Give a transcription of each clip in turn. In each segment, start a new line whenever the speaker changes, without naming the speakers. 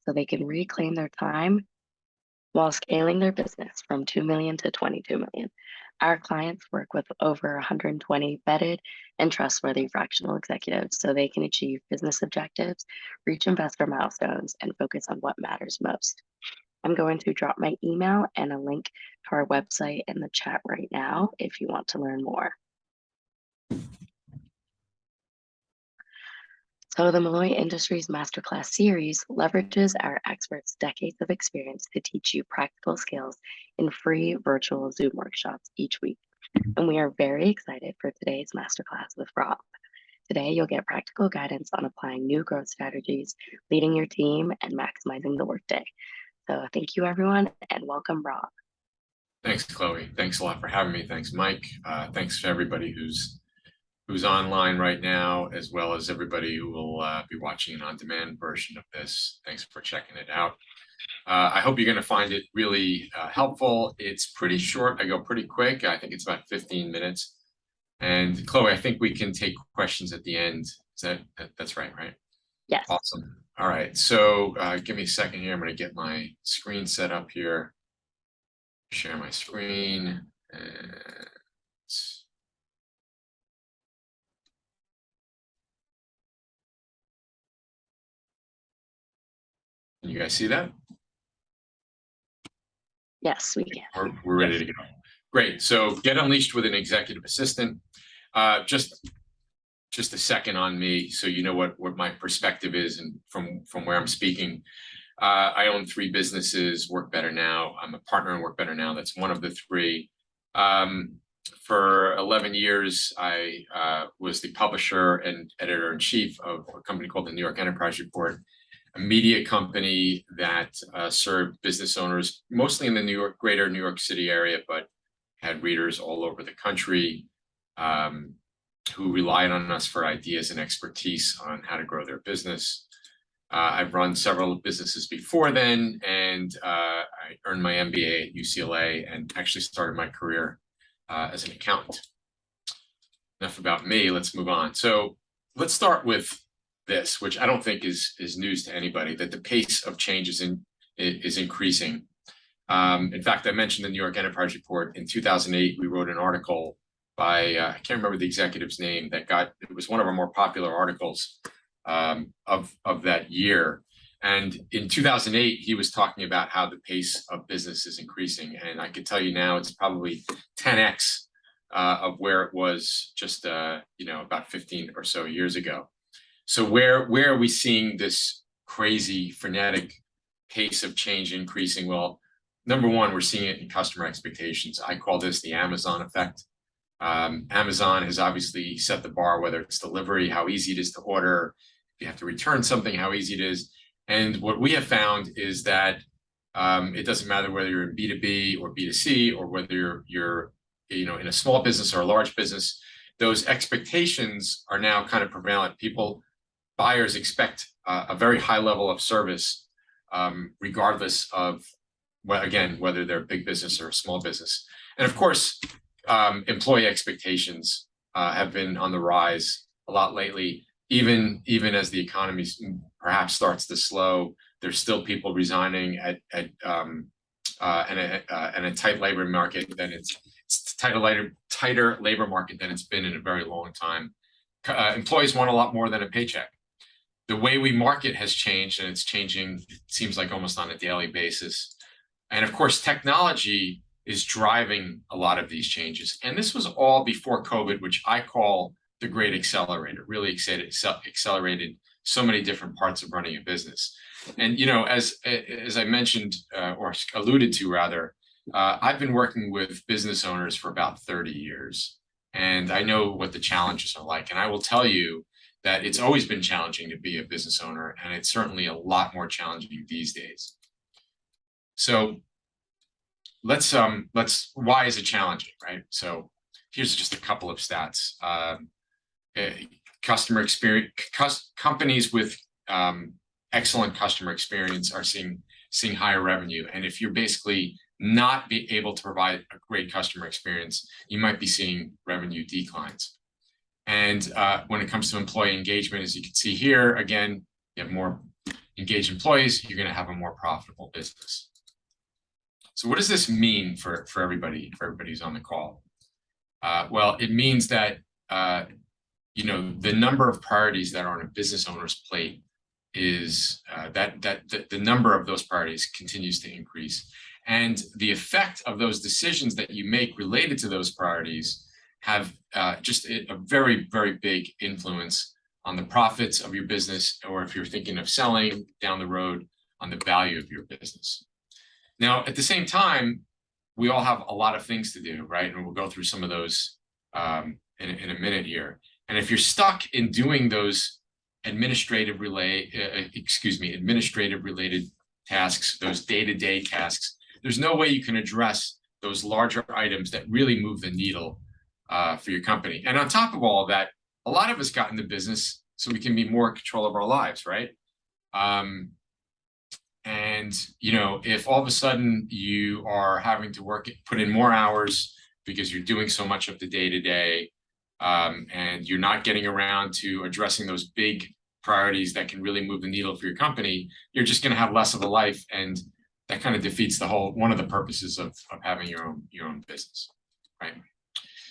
so they can reclaim their time while scaling their business from 2 million to 22 million. Our clients work with over 120 vetted and trustworthy fractional executives so they can achieve business objectives, reach investor milestones, and focus on what matters most. I'm going to drop my email and a link to our website in the chat right now if you want to learn more. So the Malloy Industries Masterclass series leverages our experts' decades of experience to teach you practical skills in free virtual Zoom workshops each week. And we are very excited for today's Masterclass with Rob. Today, you'll get practical guidance on applying new growth strategies, leading your team, and maximizing the workday. So thank you, everyone, and welcome, Rob.
Thanks, Chloe. Thanks a lot for having me. Thanks, Mike. Thanks to everybody who's online right now, as well as everybody who will be watching an on-demand version of this. Thanks for checking it out. I hope you're going to find it really helpful. It's pretty short. I go pretty quick. I think it's about 15 minutes. And Chloe, I think we can take questions at the end. That's right?
Yes.
Awesome. All right. So give me a second here. I'm going to get my screen set up here. Share my screen. Can you guys see that?
Yes, we can.
We're ready to go. Great. So get unleashed with an executive assistant. Just a second on me, so you know what my perspective is, and from where I'm speaking. I own 3 businesses. Work Better Now. I'm a partner in Work Better Now. That's one of the 3. For 11 years, I was the publisher and editor-in-chief of a company called the New York Enterprise Report, a media company that served business owners mostly in the greater New York City area, but had readers all over the country who relied on us for ideas and expertise on how to grow their business. I've run several businesses before then, and I earned my MBA at UCLA and actually started my career as an accountant. Enough about me. Let's move on. So let's start with this, which I don't think is news to anybody, that the pace of change is increasing. In fact, I mentioned the New York Enterprise Report. In 2008, we wrote an article by, I can't remember the executive's name, it was one of our more popular articles of that year. And in 2008, he was talking about how the pace of business is increasing. And I can tell you now, it's probably 10x of where it was just, about 15 or so years ago. So where are we seeing this crazy, frenetic pace of change increasing? Well, number one, we're seeing it in customer expectations. I call this the Amazon effect. Amazon has obviously set the bar, whether it's delivery, how easy it is to order, if you have to return something, how easy it is. And what we have found is that it doesn't matter whether you're in B2B or B2C, or whether you're in a small business or a large business, those expectations are now kind of prevalent. Buyers expect a very high level of service, regardless of, whether they're a big business or a small business. And of course, employee expectations have been on the rise a lot lately. Even as the economy perhaps starts to slow, there's still people resigning in a tight labor market. It's tighter labor market than it's been in a very long time. Employees want a lot more than a paycheck. The way we market has changed, and it's changing, it seems like almost on a daily basis. And of course, technology is driving a lot of these changes. And this was all before COVID, which I call the great accelerator. Really accelerated so many different parts of running a business. And as I mentioned, or alluded to rather, I've been working with business owners for about 30 years, and I know what the challenges are like. And I will tell you that it's always been challenging to be a business owner, and it's certainly a lot more challenging these days. So why is it challenging, right? So here's just a couple of stats. Customer experience, companies with excellent customer experience are seeing higher revenue. And if you're basically not be able to provide a great customer experience, you might be seeing revenue declines. And when it comes to employee engagement, as you can see here, again, you have more, engaged employees, you're going to have a more profitable business. So what does this mean for everybody, who's on the call? Well, it means that the number of priorities that are on a business owner's plate is the number of those priorities continues to increase, and the effect of those decisions that you make related to those priorities have just a very, very big influence on the profits of your business, or if you're thinking of selling down the road, on the value of your business. Now, at the same time, we all have a lot of things to do, right? And we'll go through some of those in a minute here. And if you're stuck in doing those administrative related tasks, those day-to-day tasks, there's no way you can address those larger items that really move the needle for your company. And on top of all of that, a lot of us got into business so we can be more in control of our lives, right? And if all of a sudden you are having to put in more hours because you're doing so much of the day-to-day, and you're not getting around to addressing those big priorities that can really move the needle for your company, you're just going to have less of a life, and that kind of defeats one of the purposes of having your own business, right?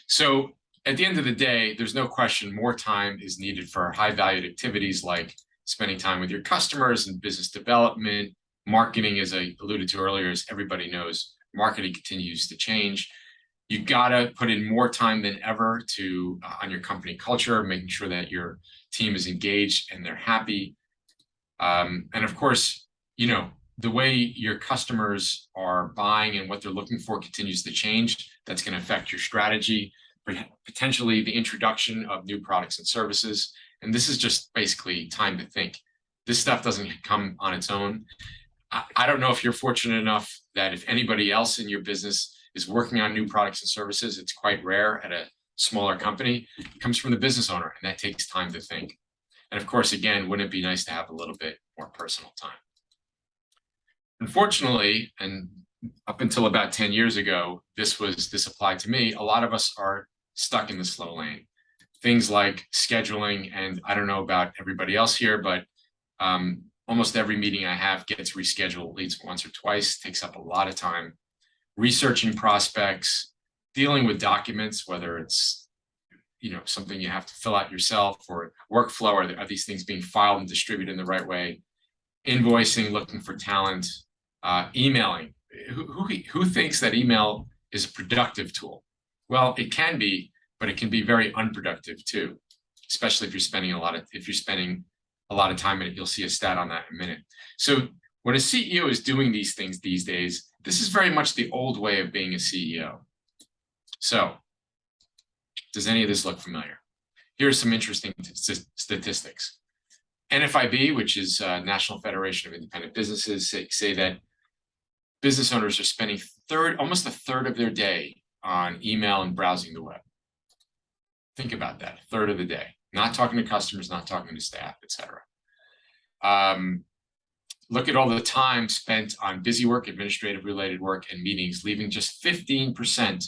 So at the end of the day, there's no question more time is needed for high-valued activities like spending time with your customers and business development. Marketing, as I alluded to earlier, as everybody knows, marketing continues to change. You gotta put in more time than ever on your company culture, making sure that your team is engaged and they're happy. And of course, the way your customers are buying and what they're looking for continues to change. That's going to affect your strategy, potentially the introduction of new products and services. And this is just basically time to think. This stuff doesn't come on its own. I don't know if you're fortunate enough that if anybody else in your business is working on new products and services, it's quite rare at a smaller company. It comes from the business owner, and that takes time to think. And of course, again, wouldn't it be nice to have a little bit more personal time? Unfortunately, and up until about 10 years ago, this applied to me. A lot of us are stuck in the slow lane. Things like scheduling, and I don't know about everybody else here, but almost every meeting I have gets rescheduled at least once or twice, takes up a lot of time. Researching prospects, dealing with documents, whether it's something you have to fill out yourself, or workflow, are these things being filed and distributed in the right way? Invoicing, looking for talent, emailing. Who thinks that email is a productive tool? Well, it can be, but it can be very unproductive too, especially if you're spending a lot of time in it. You'll see a stat on that in a minute. So when a CEO is doing these things these days, this is very much the old way of being a CEO. So does any of this look familiar? Here's some interesting statistics. NFIB, which is National Federation of Independent Businesses, say that business owners are spending almost a third of their day on email and browsing the web. Think about that, a third of the day. Not talking to customers, not talking to staff, etc. Look at all the time spent on busy work, administrative related work, and meetings, leaving just 15%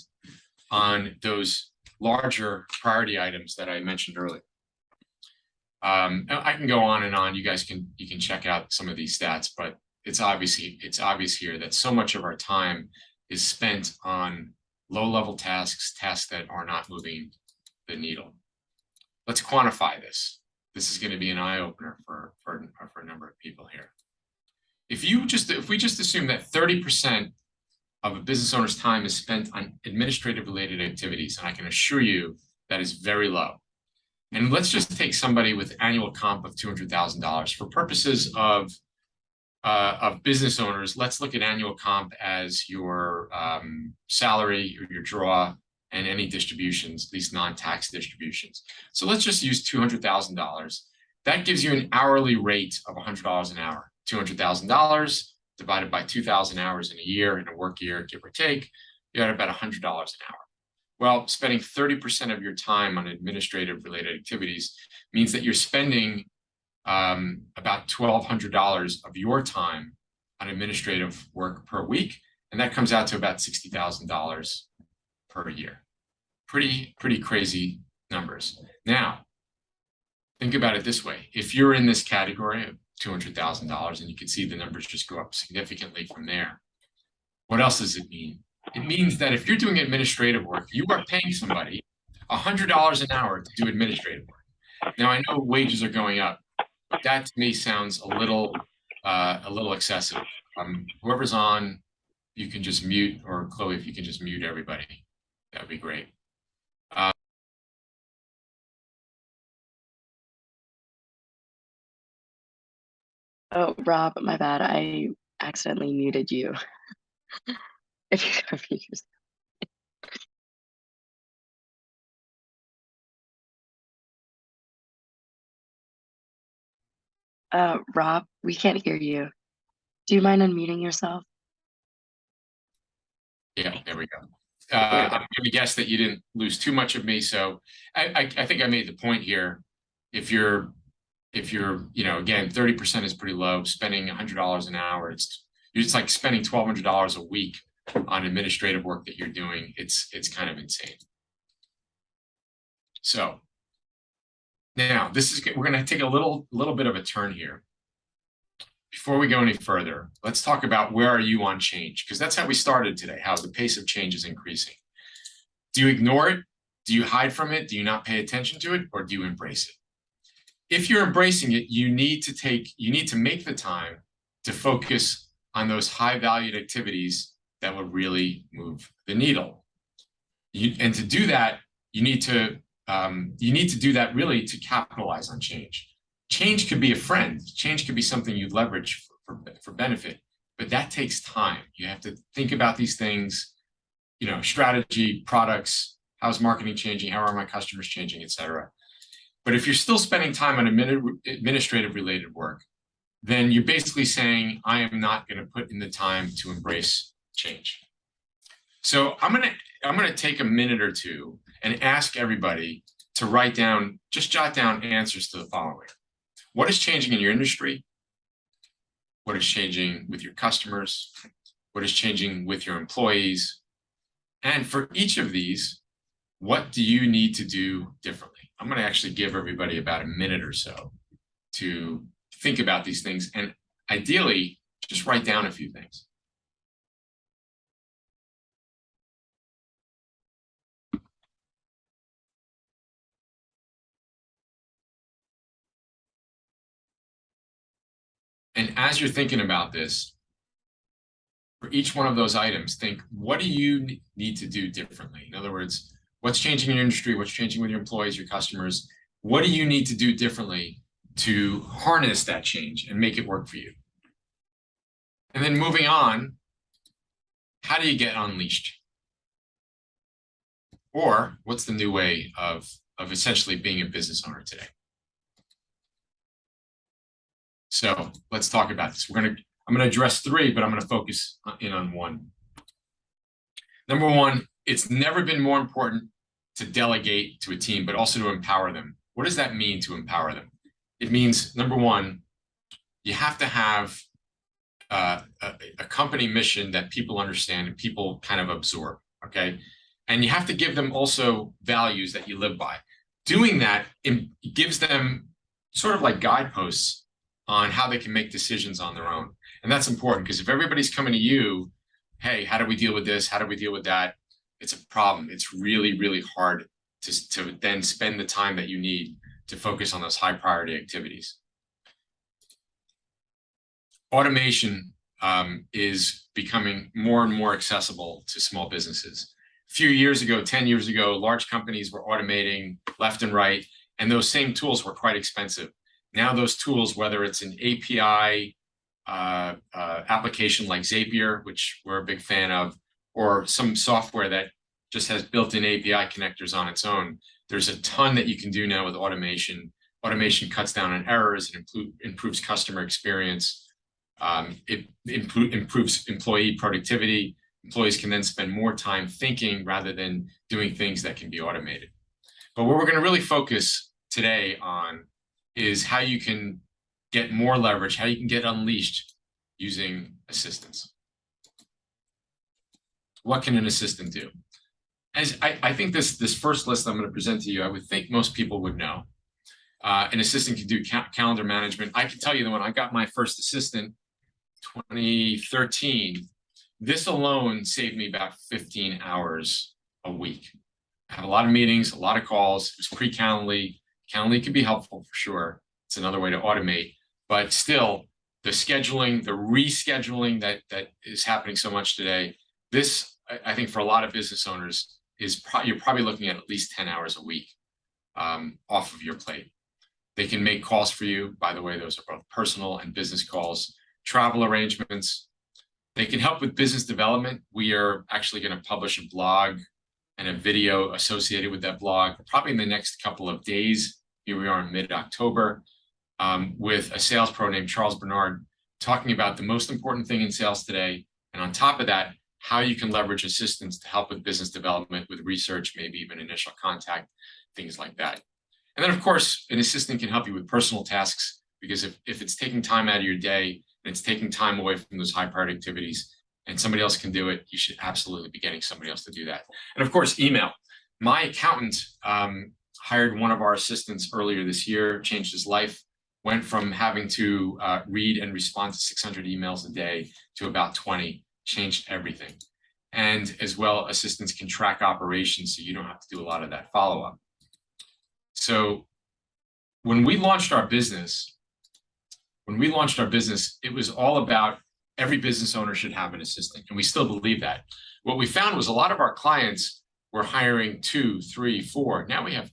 on those larger priority items that I mentioned earlier. I can go on and on. You can check out some of these stats, but it's obvious here that so much of our time is spent on low-level tasks that are not moving the needle. Let's quantify this. This is going to be an eye-opener for a number of people here. If we just assume that 30% of a business owner's time is spent on administrative related activities, and I can assure you that is very low. And let's just take somebody with annual comp of $200,000 for purposes of business owners. Let's look at annual comp as your salary or your draw and any distributions, these non-tax distributions. So let's just use $200,000. That gives you an hourly rate of $100 an hour. $200,000 divided by 2,000 hours in a year, in a work year, give or take, you got about $100 an hour. Well, spending 30% of your time on administrative related activities means that you're spending about $1,200 of your time on administrative work per week, and that comes out to about $60,000 per year. Pretty crazy numbers. Now, think about it this way. If you're in this category of $200,000, and you can see the numbers just go up significantly from there. What else does it mean? It means that if you're doing administrative work, you are paying somebody $100 an hour to do administrative work. Now, I know wages are going up, but that to me sounds a little excessive. Whoever's on, you can just mute, or Chloe, if you can just mute everybody, that'd be great.
Oh, Rob, my bad. I accidentally muted you. If you could repeat yourself. Rob, we can't hear you. Do you mind unmuting yourself?
Yeah, there we go. I'm going to guess that you didn't lose too much of me. So I think I made the point here. If you're, again, 30% is pretty low. Spending $100 an hour, it's like spending $1,200 a week on administrative work that you're doing. It's kind of insane. So now we're going to take a little bit of a turn here. Before we go any further, let's talk about where are you on change, because that's how we started today, how the pace of change is increasing. Do you ignore it? Do you hide from it? Do you not pay attention to it? Or do you embrace it? If you're embracing it, you need to make the time to focus on those high valued activities that will really move the needle. And to do that, you need to do that really to capitalize on change. Change could be a friend. Change could be something you leverage for benefit, but that takes time. You have to think about these things, strategy, products, how's marketing changing, how are my customers changing, et cetera. But if you're still spending time on administrative related work, then you're basically saying, I am not going to put in the time to embrace change. So I'm going to take a minute or two and ask everybody to jot down answers to the following. What is changing in your industry? What is changing with your customers? What is changing with your employees? And for each of these, what do you need to do differently? I'm going to actually give everybody about a minute or so to think about these things, and ideally, just write down a few things. And as you're thinking about this, for each one of those items, think, what do you need to do differently? In other words, what's changing in your industry? What's changing with your employees, your customers? What do you need to do differently to harness that change and make it work for you? And then moving on, how do you get unleashed? Or what's the new way of essentially being a business owner today? So let's talk about this. I'm going to address three, but I'm going to focus in on one. Number one, it's never been more important to delegate to a team, but also to empower them. What does that mean, to empower them? It means, number one, you have to have a company mission that people understand and people kind of absorb, okay? And you have to give them also values that you live by. Doing that, it gives them sort of like guideposts on how they can make decisions on their own. And that's important, because if everybody's coming to you, hey, how do we deal with this? How do we deal with that? It's a problem. It's really, really hard to then spend the time that you need to focus on those high priority activities. Automation is becoming more and more accessible to small businesses. A few years ago, 10 years ago, large companies were automating left and right, and those same tools were quite expensive. Now those tools, whether it's an API application like Zapier, which we're a big fan of, or some software that just has built-in API connectors on its own, there's a ton that you can do now with automation. Automation cuts down on errors, and improves customer experience. It improves employee productivity. Employees can then spend more time thinking rather than doing things that can be automated. But what we're going to really focus today on is how you can get more leverage, how you can get unleashed using assistants. What can an assistant do? As I think this first list I'm going to present to you, I would think most people would know. An assistant can do calendar management. I can tell you that when I got my first assistant, 2013, this alone saved me about 15 hours a week. I have a lot of meetings, a lot of calls. It was pre-Calendly. Calendly can be helpful for sure. It's another way to automate, but still, the scheduling, the rescheduling that is happening so much today. This, I think, for a lot of business owners, is you're probably looking at least 10 hours a week off of your plate. They can make calls for you. By the way, those are both personal and business calls, travel arrangements. They can help with business development. We are actually going to publish a blog and a video associated with that blog, probably in the next couple of days. Here we are in mid-October with a sales pro named Charles Bernard talking about the most important thing in sales today. And on top of that, how you can leverage assistants to help with business development, with research, maybe even initial contact, things like that. And then, of course, an assistant can help you with personal tasks, because if it's taking time out of your day and it's taking time away from those high priority activities and somebody else can do it, you should absolutely be getting somebody else to do that. And of course, email. My accountant hired one of our assistants earlier this year, changed his life, went from having to read and respond to 600 emails a day to about 20, changed everything. And as well, assistants can track operations, so you don't have to do a lot of that follow-up. So when we launched our business, it was all about every business owner should have an assistant, and we still believe that. What we found was a lot of our clients were hiring 2, 3, 4. Now we have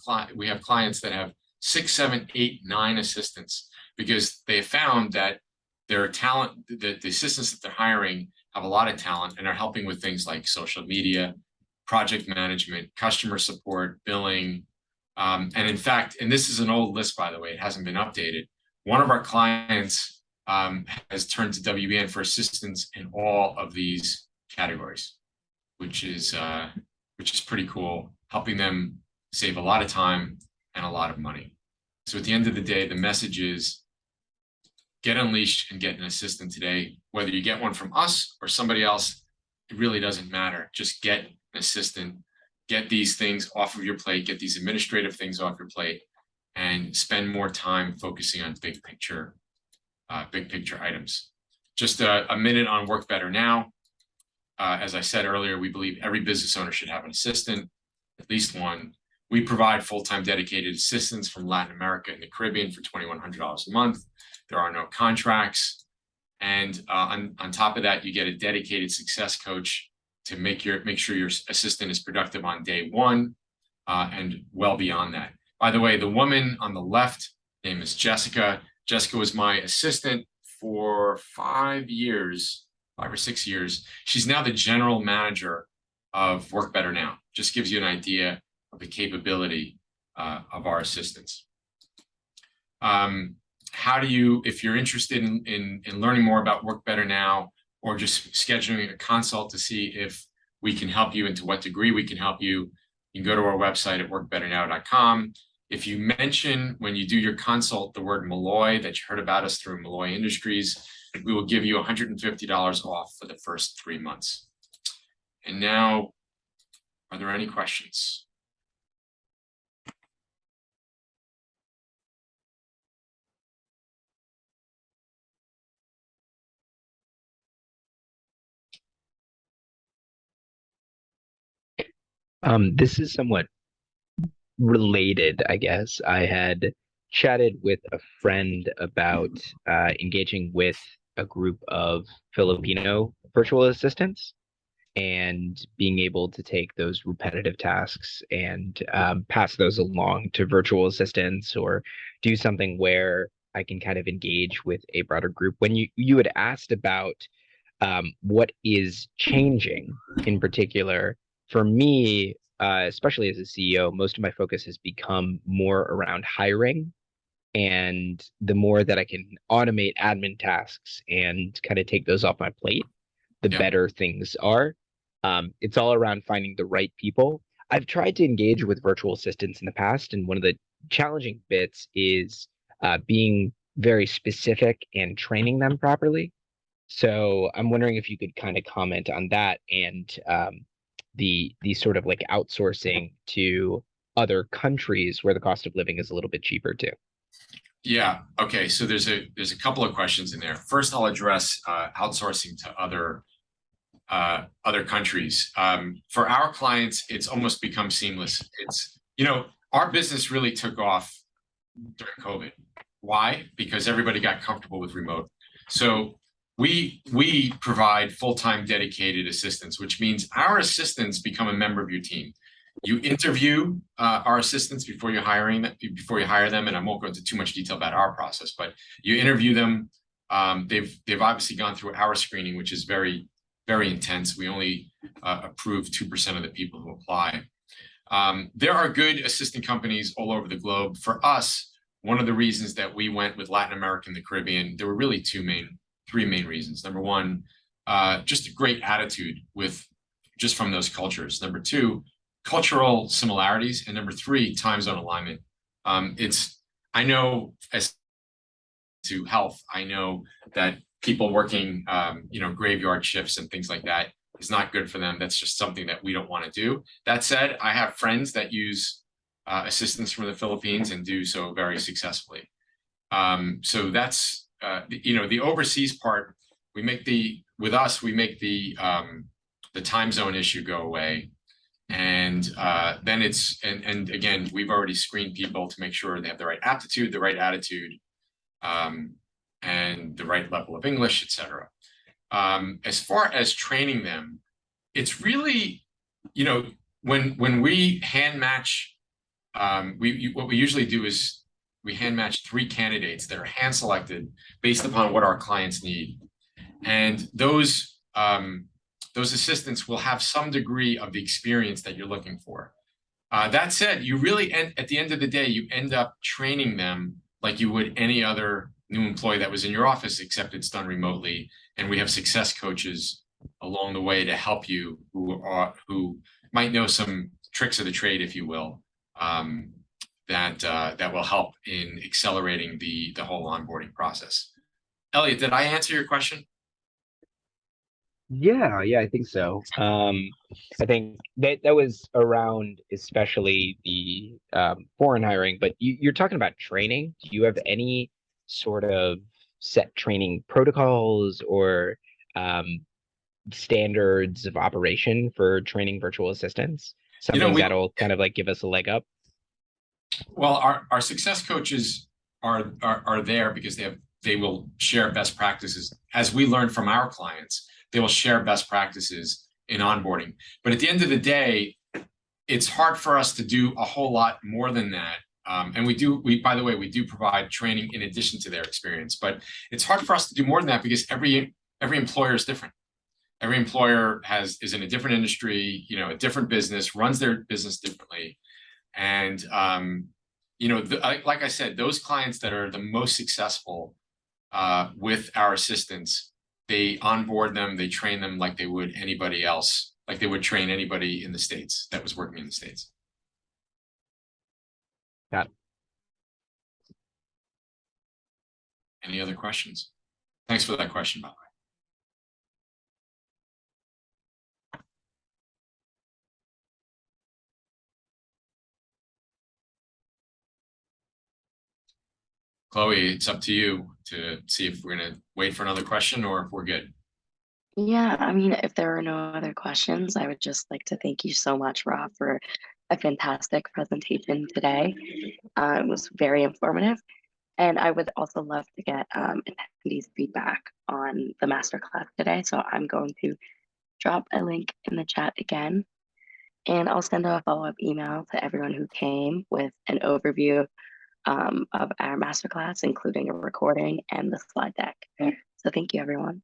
clients that have 6, 7, 8, 9 assistants, because they found that their talent, the assistants that they're hiring have a lot of talent and are helping with things like social media, project management, customer support, billing. And in fact, and this is an old list, by the way, it hasn't been updated. One of our clients has turned to WBN for assistance in all of these categories, which is pretty cool, helping them save a lot of time and a lot of money. So at the end of the day, the message is get unleashed and get an assistant today. Whether you get one from us or somebody else, it really doesn't matter. Just get an assistant, get these things off of your plate, get these administrative things off your plate, and spend more time focusing on big picture items. Just a minute on Work Better Now. As I said earlier, we believe every business owner should have an assistant, at least one. We provide full-time dedicated assistants from Latin America and the Caribbean for $2,100 a month. There are no contracts. And on top of that, you get a dedicated success coach to make sure your assistant is productive on day one and well beyond that. By the way, the woman on the left, name is Jessica. Jessica was my assistant for 5 or 6 years. She's now the general manager of Work Better Now. Just gives you an idea of the capability of our assistants. How do you, if you're interested in learning more about Work Better Now, or just scheduling a consult to see if we can help you and to what degree we can help you, you can go to our website at workbetternow.com. If you mention when you do your consult the word Malloy, that you heard about us through Malloy Industries, we will give you $150 off for the first 3 months. And now, are there any questions?
This is somewhat related, I guess. I had chatted with a friend about engaging with a group of Filipino virtual assistants and being able to take those repetitive tasks and pass those along to virtual assistants, or do something where I can kind of engage with a broader group. When you had asked about what is changing in particular, for me, especially as a CEO, most of my focus has become more around hiring. And the more that I can automate admin tasks and kind of take those off my plate, the better things are. It's all around finding the right people. I've tried to engage with virtual assistants in the past, and one of the challenging bits is being very specific and training them properly. So I'm wondering if you could kind of comment on that and the sort of like outsourcing to other countries where the cost of living is a little bit cheaper too.
Yeah. Okay. So there's a couple of questions in there. First, I'll address outsourcing to other countries. For our clients, it's almost become seamless. It's, our business really took off during COVID. Why? Because everybody got comfortable with remote. So we provide full-time dedicated assistants, which means our assistants become a member of your team. You interview our assistants before you hire them, and I won't go into too much detail about our process, but you interview them. They've obviously gone through our screening, which is very, very intense. We only approve 2% of the people who apply. There are good assistant companies all over the globe. For us, one of the reasons that we went with Latin America and the Caribbean, there were really three main reasons. Number one, just a great attitude just from those cultures. Number two, cultural similarities. And number three, time zone alignment. I know as to health, I know that people working, graveyard shifts and things like that is not good for them. That's just something that we don't want to do. That said, I have friends that use assistants from the Philippines and do so very successfully. So that's, the overseas part, we make the time zone issue go away. And then and again, we've already screened people to make sure they have the right aptitude, the right attitude, and the right level of English, etc. As far as training them, it's really, when we hand match, what we usually do is we hand match 3 candidates that are hand selected based upon what our clients need. And those assistants will have some degree of the experience that you're looking for. That said, you really at the end of the day, you end up training them like you would any other new employee that was in your office, except it's done remotely. And we have success coaches along the way to help you who might know some tricks of the trade, if you will, that will help in accelerating the whole onboarding process. Elliot, did I answer your question?
Yeah, I think so. I think that was around especially the foreign hiring, but you're talking about training. Do you have any sort of set training protocols or standards of operation for training virtual assistants? Something that'll kind of like give us a leg up?
Well, our success coaches are there because they will share best practices. As we learn from our clients, they will share best practices in onboarding. But at the end of the day, it's hard for us to do a whole lot more than that. And by the way, we do provide training in addition to their experience, but it's hard for us to do more than that because every employer is different. Every employer is in a different industry, a different business, runs their business differently. And, like I said, those clients that are the most successful with our assistants, they onboard them, they train them like they would anybody else, like they would train anybody in the States that was working in the States.
Got it.
Any other questions? Thanks for that question, by the way. Chloe, it's up to you to see if we're going to wait for another question or if we're good.
Yeah, I mean, if there are no other questions, I would just like to thank you so much, Rob, for a fantastic presentation today. It was very informative. And I would also love to get attendees' feedback on the masterclass today. So I'm going to drop a link in the chat again. And I'll send a follow-up email to everyone who came with an overview of our masterclass, including a recording and the slide deck. So thank you, everyone.